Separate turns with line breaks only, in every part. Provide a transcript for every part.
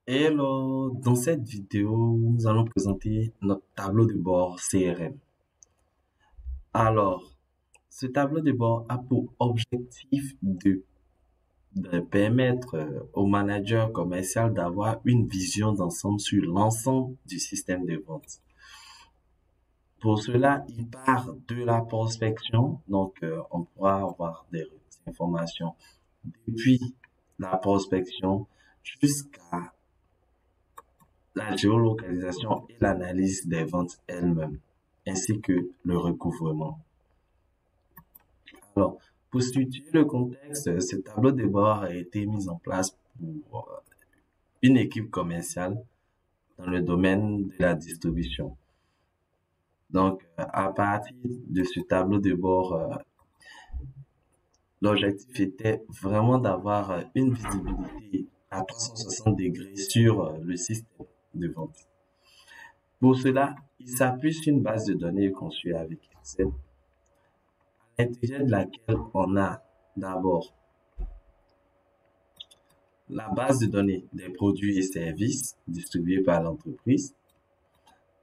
Hello, dans cette vidéo, nous allons présenter notre tableau de bord CRM. Alors, ce tableau de bord a pour objectif de permettre au manager commercial d'avoir une vision d'ensemble sur l'ensemble du système de vente. Pour cela, il part de la prospection, donc on pourra avoir des informations depuis la prospection jusqu'à la géolocalisation et l'analyse des ventes elles-mêmes, ainsi que le recouvrement. Alors, pour situer le contexte, ce tableau de bord a été mis en place pour une équipe commerciale dans le domaine de la distribution. Donc, à partir de ce tableau de bord, l'objectif était vraiment d'avoir une visibilité à 360 degrés sur le système de vente. Pour cela, il s'appuie sur une base de données conçue avec Excel, à l'intérieur de laquelle on a d'abord la base de données des produits et services distribués par l'entreprise.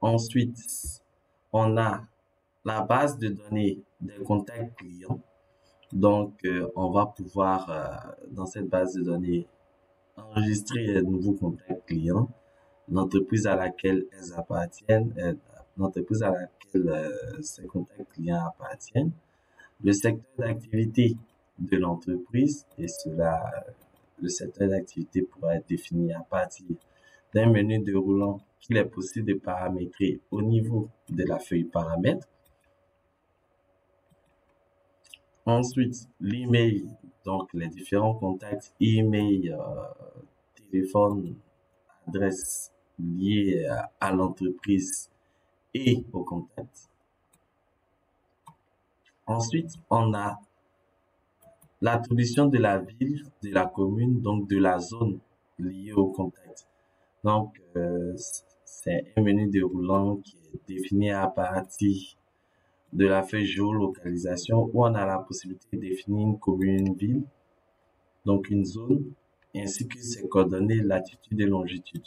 Ensuite, on a la base de données des contacts clients. Donc, on va pouvoir, dans cette base de données, enregistrer les nouveaux contacts clients, l'entreprise à laquelle elles appartiennent, l'entreprise à laquelle ces contacts clients appartiennent, le secteur d'activité de l'entreprise, et cela, le secteur d'activité pourra être défini à partir d'un menu déroulant qu'il est possible de paramétrer au niveau de la feuille paramètres. Ensuite, l'email, donc les différents contacts email, téléphone, adresse liées à l'entreprise et au contact. Ensuite, on a l'attribution de la ville, de la commune, donc de la zone liée au contact. Donc, c'est un menu déroulant qui est défini à partir de la feuille géolocalisation où on a la possibilité de définir une commune, une ville, donc une zone, ainsi que ses coordonnées latitude et longitude.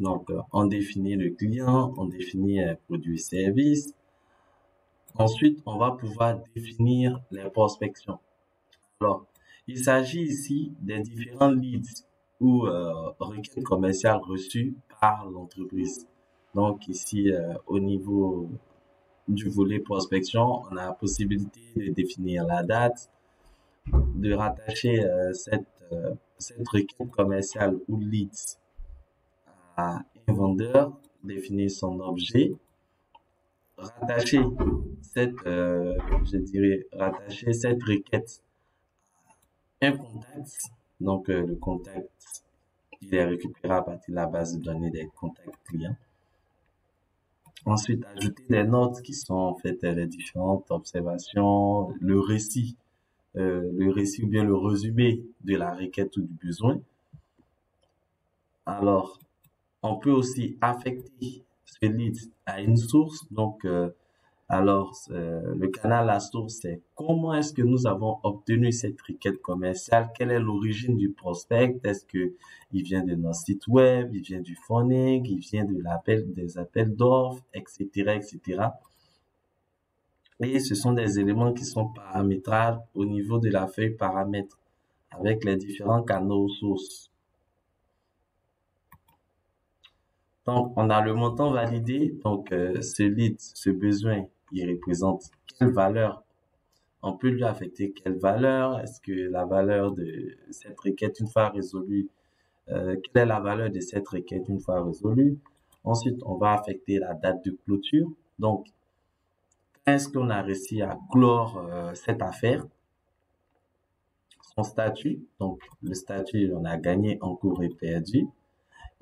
Donc, on définit le client, on définit un produit et service. Ensuite, on va pouvoir définir les prospections. Alors, il s'agit ici des différents leads ou requêtes commerciales reçues par l'entreprise. Donc ici, au niveau du volet prospection, on a la possibilité de définir la date, de rattacher cette requête commerciale ou leads à un vendeur, définir son objet, rattacher rattacher cette requête à un contact. Donc, le contact, il est récupéré à partir de la base de données des contacts clients. Ensuite, ajouter des notes qui sont en fait les différentes observations, le récit ou bien le résumé de la requête ou du besoin. Alors, on peut aussi affecter ce lead à une source. Donc, le canal à source, c'est comment est-ce que nous avons obtenu cette requête commerciale? Quelle est l'origine du prospect? Est-ce que il vient de notre site web? Il vient du phoning? Il vient des appels d'offres, etc., etc. Et ce sont des éléments qui sont paramétrables au niveau de la feuille paramètres avec les différents canaux sources. Donc, on a le montant validé. Donc, ce lead, ce besoin, il représente quelle valeur? On peut lui affecter quelle valeur? Est-ce que la valeur de cette requête, une fois résolue, quelle est la valeur de cette requête une fois résolue? Ensuite, on va affecter la date de clôture. Donc, est-ce qu'on a réussi à clore cette affaire? Son statut, donc le statut, on a gagné, encouru et perdu.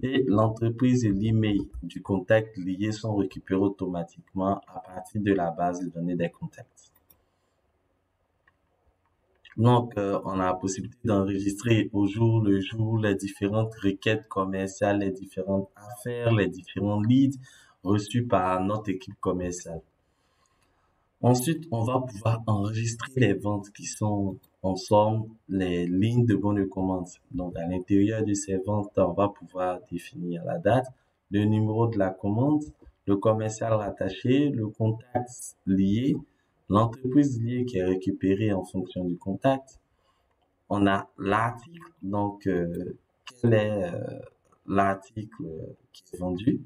Et l'entreprise et l'email du contact lié sont récupérés automatiquement à partir de la base de données des contacts. Donc, on a la possibilité d'enregistrer au jour le jour les différentes requêtes commerciales, les différentes affaires, les différents leads reçus par notre équipe commerciale. Ensuite, on va pouvoir enregistrer les ventes qui sont en somme les lignes de bon de commande. Donc, à l'intérieur de ces ventes, on va pouvoir définir la date, le numéro de la commande, le commercial rattaché, le contact lié, l'entreprise liée qui est récupérée en fonction du contact. On a l'article, donc quel est l'article qui est vendu.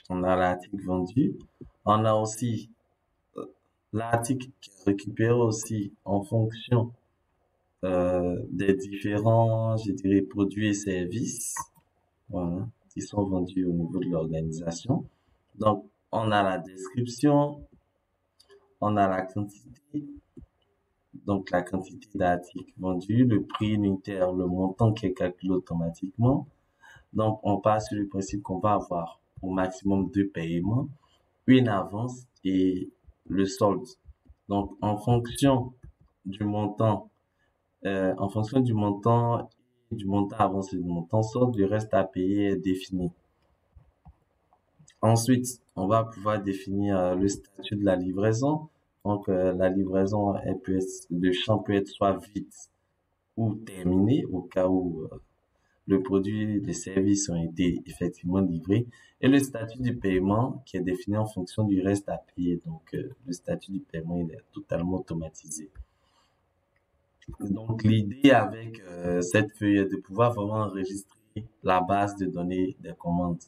On a l'article vendu. On a aussi l'article qui est récupéré aussi en fonction des différents, je dirais, produits et services, voilà, qui sont vendus au niveau de l'organisation. Donc, on a la description, on a la quantité, donc la quantité d'articles vendus, le prix unitaire, le montant qui est calculé automatiquement. Donc, on part sur le principe qu'on va avoir au maximum deux paiements, une avance et le solde. Donc, en fonction du montant et du montant avancé, du montant solde, le reste à payer est défini. Ensuite, on va pouvoir définir le statut de la livraison. Donc, la livraison, le champ peut être soit vide ou terminé au cas où le produit, les services ont été effectivement livrés. Et le statut du paiement qui est défini en fonction du reste à payer. Donc, le statut du paiement, il est totalement automatisé. Donc, l'idée avec cette feuille est de pouvoir vraiment enregistrer la base de données des commandes.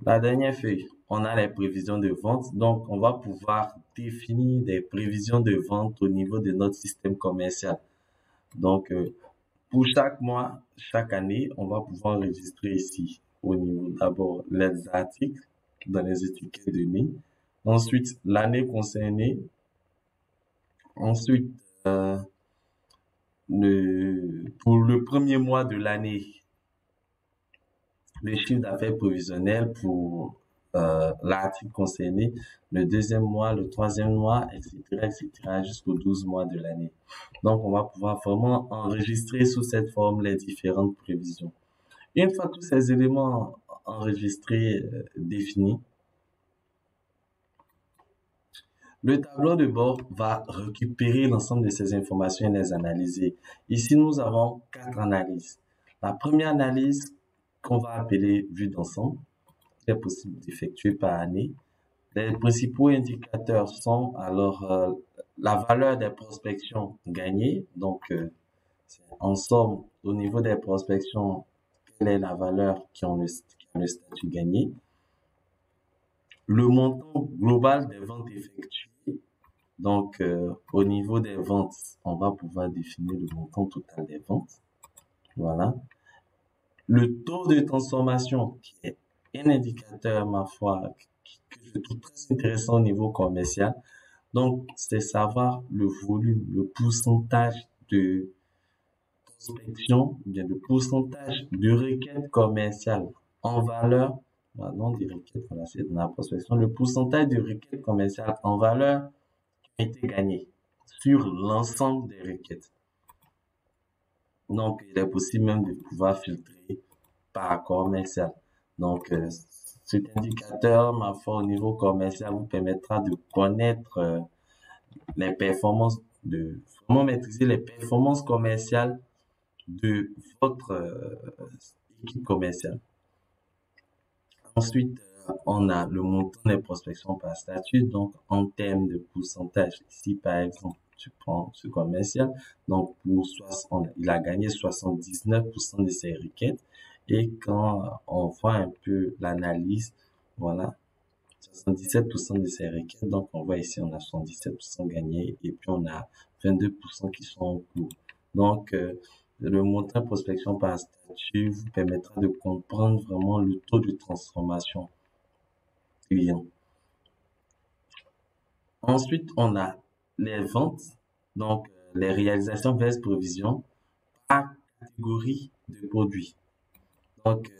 La dernière feuille, on a les prévisions de vente. Donc, on va pouvoir définir des prévisions de vente au niveau de notre système commercial. Donc, pour chaque mois, chaque année, on va pouvoir enregistrer ici au niveau d'abord les articles dans les étiquettes données. Ensuite, l'année concernée. Ensuite, pour le premier mois de l'année, le chiffre d'affaires prévisionnel pour l'article concerné, le deuxième mois, le troisième mois, etc., jusqu'aux 12 mois de l'année. Donc, on va pouvoir vraiment enregistrer sous cette forme les différentes prévisions. Une fois tous ces éléments enregistrés, définis, le tableau de bord va récupérer l'ensemble de ces informations et les analyser. Ici, nous avons 4 analyses. La première analyse qu'on va appeler vue d'ensemble, qui est possible d'effectuer par année. Les principaux indicateurs sont alors la valeur des prospections gagnées. Donc, en somme, au niveau des prospections, quelle est la valeur qui ont le statut gagné. Le montant global des ventes effectuées. Donc, au niveau des ventes, on va pouvoir définir le montant total des ventes. Voilà. Le taux de transformation, qui est un indicateur, ma foi, que je trouve très intéressant au niveau commercial. Donc, c'est savoir le volume, le pourcentage de prospection, bien le pourcentage de requêtes commerciales en valeur, non des requêtes, voilà, c'est dans la prospection, le pourcentage de requêtes commerciales en valeur qui a été gagné sur l'ensemble des requêtes. Donc, il est possible même de pouvoir filtrer par commercial. Donc, cet indicateur, ma foi, au niveau commercial, vous permettra de connaître les performances, de vraiment maîtriser les performances commerciales de votre équipe commerciale. Ensuite, on a le montant des prospections par statut, donc en termes de pourcentage. Ici, par exemple, tu prends ce commercial, donc il a gagné 79% de ses requêtes. Et quand on voit un peu l'analyse, voilà, 77% de ses requêtes. Donc, on voit ici, on a 77% gagné et puis on a 22% qui sont en cours. Donc, le montant de prospection par statut vous permettra de comprendre vraiment le taux de transformation client. Ensuite, on a les ventes, donc les réalisations versus provisions par catégorie de produits. Donc,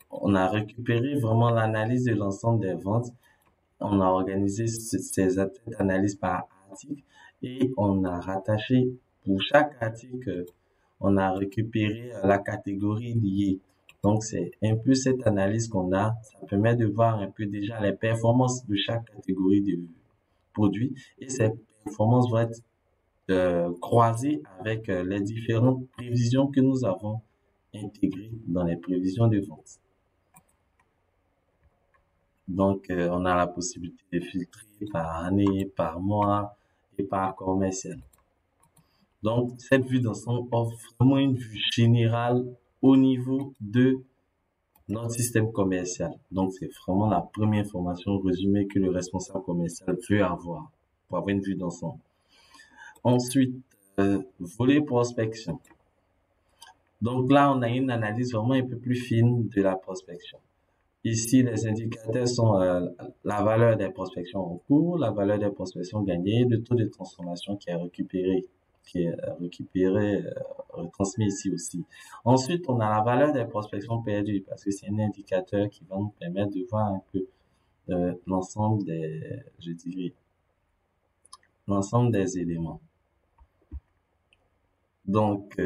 on a récupéré vraiment l'analyse de l'ensemble des ventes. On a organisé ces analyses par article et on a rattaché pour chaque article, on a récupéré la catégorie liée. Donc, c'est un peu cette analyse qu'on a. Ça permet de voir un peu déjà les performances de chaque catégorie de produits et ces performances vont être croisées avec les différentes prévisions que nous avons intégrées dans les prévisions de vente. Donc, on a la possibilité de filtrer par année, par mois et par commercial. Donc, cette vue d'ensemble offre vraiment une vue générale au niveau de notre système commercial. Donc, c'est vraiment la première information résumée que le responsable commercial veut avoir pour avoir une vue d'ensemble. Ensuite, volet prospection. Donc là, on a une analyse vraiment un peu plus fine de la prospection. Ici, les indicateurs sont la valeur des prospections en cours, la valeur des prospections gagnées, le taux de transformation qui est retransmis ici aussi. Ensuite, on a la valeur des prospections perdues parce que c'est un indicateur qui va nous permettre de voir un peu l'ensemble des, je dirais, l'ensemble des éléments. Donc,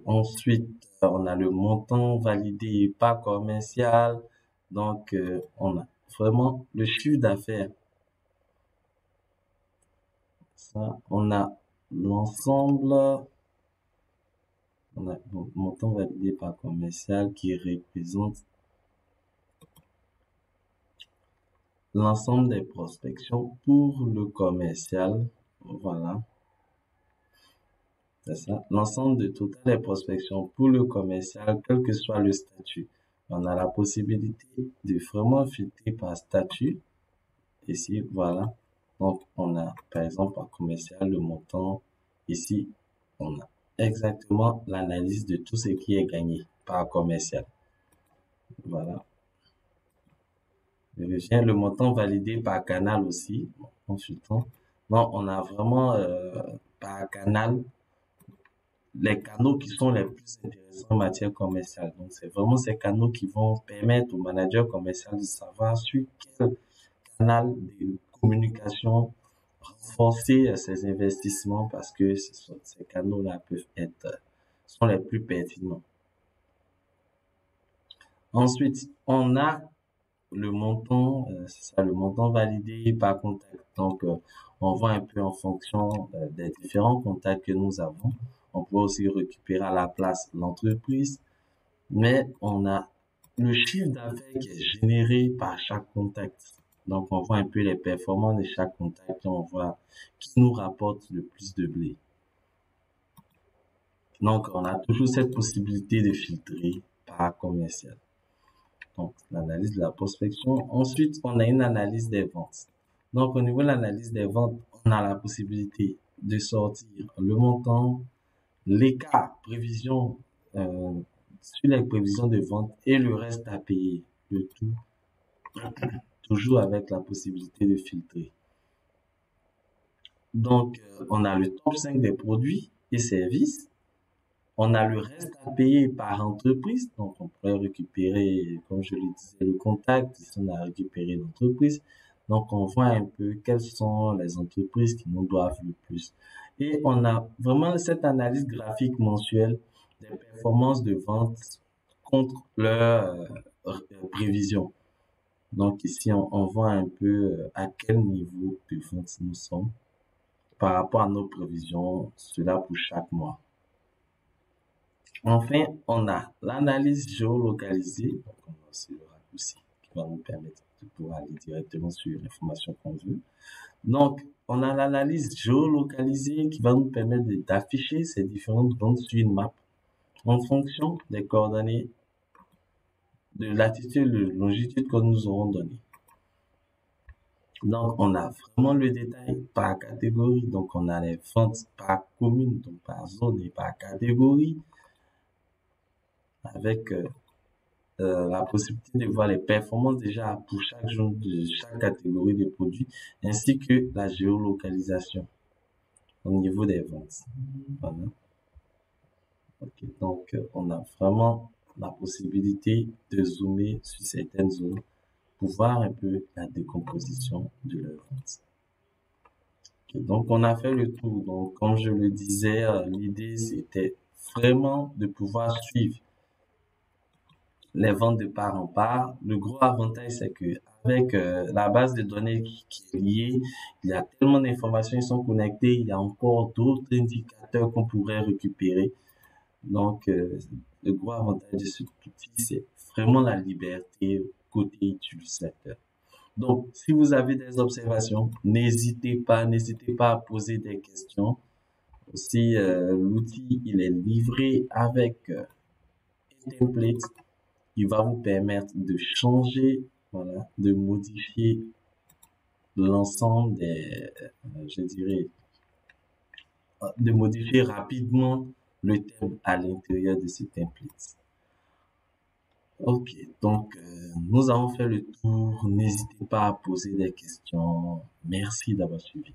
ensuite, on a le montant validé pas commercial. Donc, on a vraiment le chiffre d'affaires. Ça, on a l'ensemble, on a le montant validé par commercial qui représente l'ensemble des prospections pour le commercial. Voilà. C'est ça. L'ensemble de total des prospections pour le commercial, quel que soit le statut. On a la possibilité de vraiment filtrer par statut. Ici, voilà. Donc, on a, par exemple, par commercial, le montant. Ici, on a exactement l'analyse de tout ce qui est gagné par commercial. Voilà. Je reviens, le montant validé par canal aussi, consultant. Donc, on a vraiment par canal les canaux qui sont les plus intéressants en matière commerciale. Donc, c'est vraiment ces canaux qui vont permettre au manager commercial de savoir sur quel canal de communication renforcer ses investissements parce que ces canaux-là peuvent être, sont les plus pertinents. Ensuite, on a le montant, c'est ça, le montant validé par contact. Donc, on voit un peu en fonction des différents contacts que nous avons. On peut aussi récupérer à la place l'entreprise, mais on a le chiffre d'affaires qui est généré par chaque contact. Donc, on voit un peu les performances de chaque contact et on voit qui nous rapporte le plus de blé. Donc, on a toujours cette possibilité de filtrer par commercial. Donc, l'analyse de la prospection. Ensuite, on a une analyse des ventes. Donc, au niveau de l'analyse des ventes, on a la possibilité de sortir le montant, l'écart, prévision, sur les prévisions de vente et le reste à payer. Le tout, toujours avec la possibilité de filtrer. Donc, on a le top 5 des produits et services. On a le reste à payer par entreprise. Donc, on pourrait récupérer, comme je le disais, le contact. Ici, on a récupéré l'entreprise. Donc, on voit un peu quelles sont les entreprises qui nous doivent le plus. Et on a vraiment cette analyse graphique mensuelle des performances de vente contre leurs prévisions. Donc, ici, on voit un peu à quel niveau de vente nous sommes par rapport à nos prévisions, cela pour chaque mois. Enfin, on a l'analyse géolocalisée, donc on a aussi le raccourci qui va nous permettre de pouvoir aller directement sur l'information qu'on veut. Donc, on a l'analyse géolocalisée qui va nous permettre d'afficher ces différentes ventes sur une map en fonction des coordonnées de latitude et de longitude que nous aurons données. Donc, on a vraiment le détail par catégorie. Donc, on a les ventes par commune, donc par zone et par catégorie, avec la possibilité de voir les performances déjà pour chaque zone de chaque catégorie de produits, ainsi que la géolocalisation au niveau des ventes. Voilà. Okay. Donc, on a vraiment la possibilité de zoomer sur certaines zones pour voir un peu la décomposition de leurs ventes. Okay. Donc, on a fait le tour. Donc, comme je le disais, l'idée, c'était vraiment de pouvoir suivre les ventes de part en part. Le gros avantage, c'est que avec la base de données qui est liée, il y a tellement d'informations qui sont connectées, il y a encore d'autres indicateurs qu'on pourrait récupérer. Donc, le gros avantage de cet outil, c'est vraiment la liberté côté utilisateur. Donc, si vous avez des observations, n'hésitez pas à poser des questions. Aussi, l'outil, il est livré avec un template qui va vous permettre de changer, voilà, de modifier l'ensemble des, je dirais, de modifier rapidement le thème à l'intérieur de ce template. Ok, donc nous avons fait le tour. N'hésitez pas à poser des questions. Merci d'avoir suivi.